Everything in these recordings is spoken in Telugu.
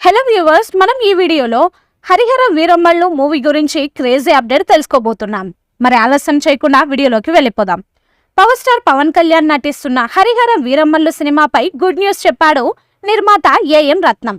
హలో వ్యూవర్స్, మనం ఈ వీడియోలో హరిహర వీరమ్మళ్ళు మూవీ గురించి క్రేజీ అప్డేట్ తెలుసుకోబోతున్నాం. మరి ఆలస్యం చేయకుండా వీడియోలోకి వెళ్ళిపోదాం. పవర్ స్టార్ పవన్ కళ్యాణ్ నటిస్తున్న హరిహర వీరమ్మళ్ళు సినిమాపై గుడ్ న్యూస్ చెప్పాడు నిర్మాత ఏఎం రత్నం.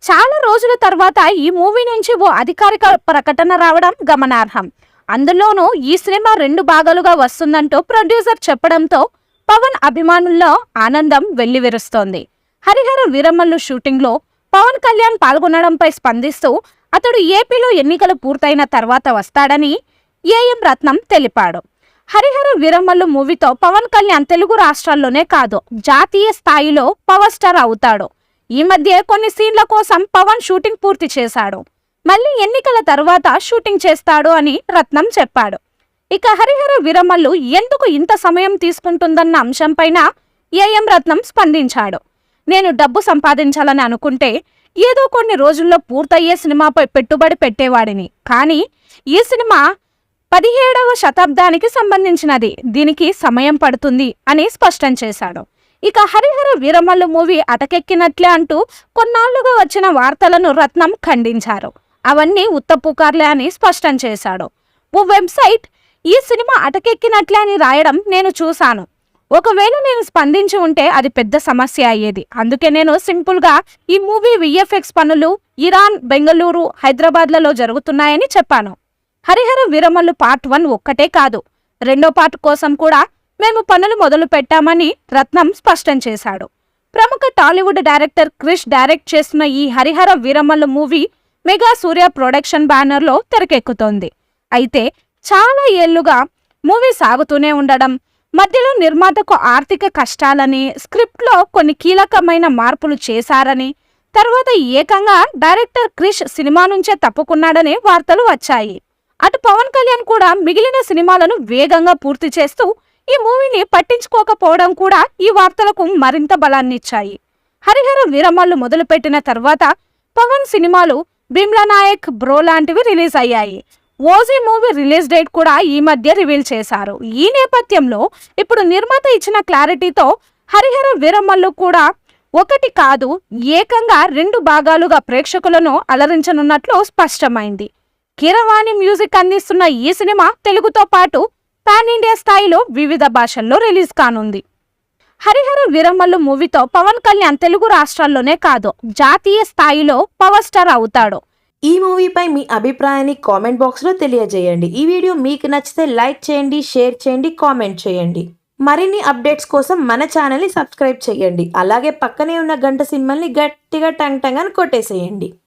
చాలా రోజుల తర్వాత ఈ మూవీ నుంచి ఓ అధికారిక ప్రకటన రావడం గమనార్హం. అందులోనూ ఈ సినిమా 2 భాగాలుగా వస్తుందంటూ ప్రొడ్యూసర్ చెప్పడంతో పవన్ అభిమానుల్లో ఆనందం వెల్లివిరుస్తోంది. హరిహర వీరమ్మళ్ళు షూటింగ్లో పవన్ కళ్యాణ్ పాల్గొనడంపై స్పందిస్తూ అతడు ఏపీలో ఎన్నికలు పూర్తయిన తర్వాత వస్తాడని ఏఎం రత్నం తెలిపాడు. హరిహర వీరమ్మళ్ళు మూవీతో పవన్ కళ్యాణ్ తెలుగు రాష్ట్రాల్లోనే కాదు, జాతీయ స్థాయిలో పవర్ స్టార్ అవుతాడు. ఈ మధ్య కొన్ని సీన్ల కోసం పవన్ షూటింగ్ పూర్తి చేశాడు. మళ్ళీ ఎన్నికల తర్వాత షూటింగ్ చేస్తాడు అని రత్నం చెప్పాడు. ఇక హరిహర వీరమ్మళ్ళు ఎందుకు ఇంత సమయం తీసుకుంటుందన్న అంశంపైన ఏఎం రత్నం స్పందించాడు. నేను డబ్బు సంపాదించాలని అనుకుంటే ఏదో కొన్ని రోజుల్లో పూర్తయ్యే సినిమాపై పెట్టుబడి పెట్టేవాడిని. కానీ ఈ సినిమా 17వ శతాబ్దానికి సంబంధించినది, దీనికి సమయం పడుతుంది అని స్పష్టం చేశాడు. ఇక హరిహర వీరమ్మళ్ళు మూవీ అటకెక్కినట్లే అంటూ కొన్నాళ్లుగా వచ్చిన వార్తలను రత్నం ఖండించారు. అవన్నీ ఉత్తపుకార్లే అని స్పష్టం చేశాడు. ఓ వెబ్సైట్ ఈ సినిమా అటకెక్కినట్లే అని రాయడం నేను చూశాను. ఒకవేళ నేను స్పందించి ఉంటే అది పెద్ద సమస్య అయ్యేది. అందుకే నేను సింపుల్గా ఈ మూవీ విఎఫ్ఎక్స్ పనులు ఇరాన్, బెంగళూరు, హైదరాబాద్లలో జరుగుతున్నాయని చెప్పాను. హరిహర వీరమ్మళ్ళు పార్ట్ 1 ఒక్కటే కాదు, 2వ పార్ట్ కోసం కూడా మేము పనులు మొదలు పెట్టామని రత్నం స్పష్టం చేశాడు. ప్రముఖ టాలీవుడ్ డైరెక్టర్ క్రిష్ డైరెక్ట్ చేస్తున్న ఈ హరిహర వీరమ్మళ్ళు మూవీ మెగా సూర్య ప్రొడక్షన్ బ్యానర్లో తెరకెక్కుతోంది. అయితే చాలా ఏళ్లుగా మూవీ సాగుతూనే ఉండడం, మధ్యలో నిర్మాతకు ఆర్థిక కష్టాలని, స్క్రిప్ట్లో కొన్ని కీలకమైన మార్పులు చేశారని, తర్వాత ఏకంగా డైరెక్టర్ క్రిష్ సినిమా నుంచే తప్పుకున్నాడనే వార్తలు వచ్చాయి. అటు పవన్ కళ్యాణ్ కూడా మిగిలిన సినిమాలను వేగంగా పూర్తి చేస్తూ ఈ మూవీని పట్టించుకోకపోవడం కూడా ఈ వార్తలకు మరింత బలాన్నిచ్చాయి. హరిహర వీరమ్మళ్ళు మొదలుపెట్టిన తర్వాత పవన్ సినిమాలు భీమ్లా నాయక్, బ్రో లాంటివి రిలీజ్ అయ్యాయి. ఓజీ మూవీ రిలీజ్ డేట్ కూడా ఈ మధ్య రివీల్ చేశారు. ఈ నేపథ్యంలో ఇప్పుడు నిర్మాత ఇచ్చిన క్లారిటీతో హరిహర వీరమ్మళ్ళు కూడా ఒకటి కాదు, ఏకంగా 2 భాగాలుగా ప్రేక్షకులను అలరించనున్నట్లు స్పష్టమైంది. కీరవాణి మ్యూజిక్ అందిస్తున్న ఈ సినిమా తెలుగుతో పాటు పాన్ ఇండియా స్థాయిలో వివిధ భాషల్లో రిలీజ్ కానుంది. హరిహర వీరమ్మళ్ళు మూవీతో పవన్ కళ్యాణ్ తెలుగు రాష్ట్రాల్లోనే కాదు, జాతీయ స్థాయిలో పవర్ స్టార్ అవుతాడు. ఈ మూవీపై మీ అభిప్రాయాన్ని కామెంట్ బాక్స్లో తెలియజేయండి. ఈ వీడియో మీకు నచ్చితే లైక్ చేయండి, షేర్ చేయండి, కామెంట్ చేయండి. మరిన్ని అప్డేట్స్ కోసం మన ఛానల్ని సబ్స్క్రైబ్ చేయండి. అలాగే పక్కనే ఉన్న గంట సింబల్ని గట్టిగా టంగ్ టంగ్ అని కొట్టేసేయండి.